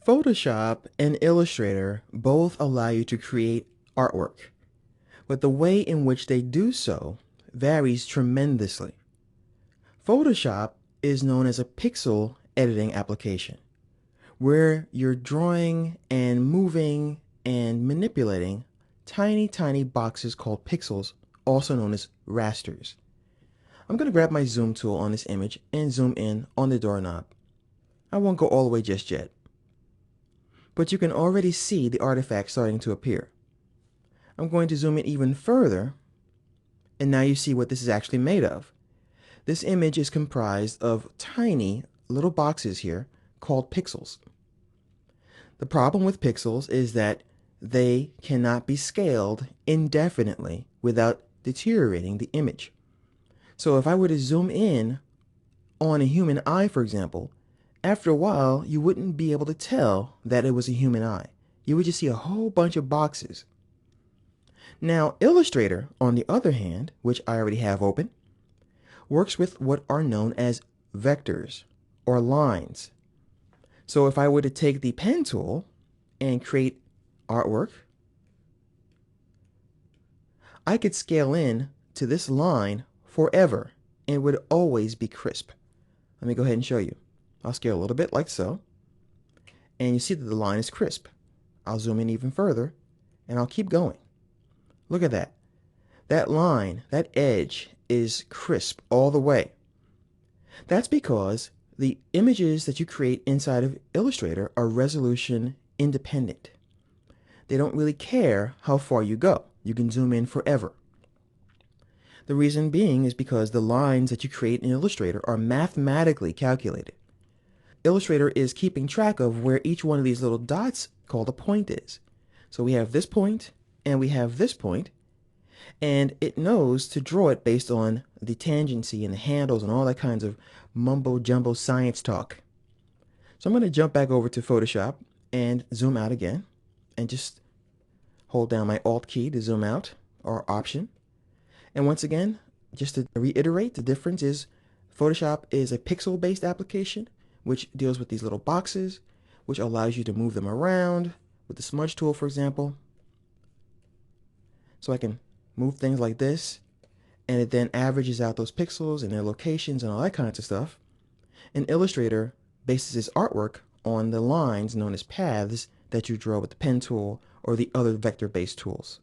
Photoshop and Illustrator both allow you to create artwork, but the way in which they do so varies tremendously. Photoshop is known as a pixel editing application, where you're drawing and moving and manipulating tiny boxes called pixels, also known as rasters. I'm going to grab my zoom tool on this image and zoom in on the doorknob. I won't go all the way just yet, but you can already see the artifact starting to appear. I'm going to zoom in even further, and now you see what this is actually made of. This image is comprised of tiny little boxes here called pixels. The problem with pixels is that they cannot be scaled indefinitely without deteriorating the image. So if I were to zoom in on a human eye, for example, after a while you wouldn't be able to tell that it was a human eye. You would just see a whole bunch of boxes. Now, Illustrator, on the other hand, which I already have open, works with what are known as vectors or lines. So if I were to take the pen tool and create artwork, I could scale in to this line forever and it would always be crisp. Let me go ahead and show you. I'll scale a little bit like so, and you see that the line is crisp. I'll zoom in even further and I'll keep going. Look at that. That line, that edge is crisp all the way. That's because the images that you create inside of Illustrator are resolution independent. They don't really care how far you go. You can zoom in forever. The reason being is because the lines that you create in Illustrator are mathematically calculated. Illustrator is keeping track of where each one of these little dots called a point is. So we have this point and we have this point, and it knows to draw it based on the tangency and the handles and all that kinds of mumbo jumbo science talk. So I'm going to jump back over to Photoshop and zoom out again, and just hold down my Alt key to zoom out, or Option. And once again, just to reiterate, the difference is Photoshop is a pixel-based application which deals with these little boxes, which allows you to move them around with the smudge tool, for example. So I can move things like this, and it then averages out those pixels and their locations and all that kinds of stuff. And Illustrator bases its artwork on the lines known as paths that you draw with the pen tool or the other vector-based tools.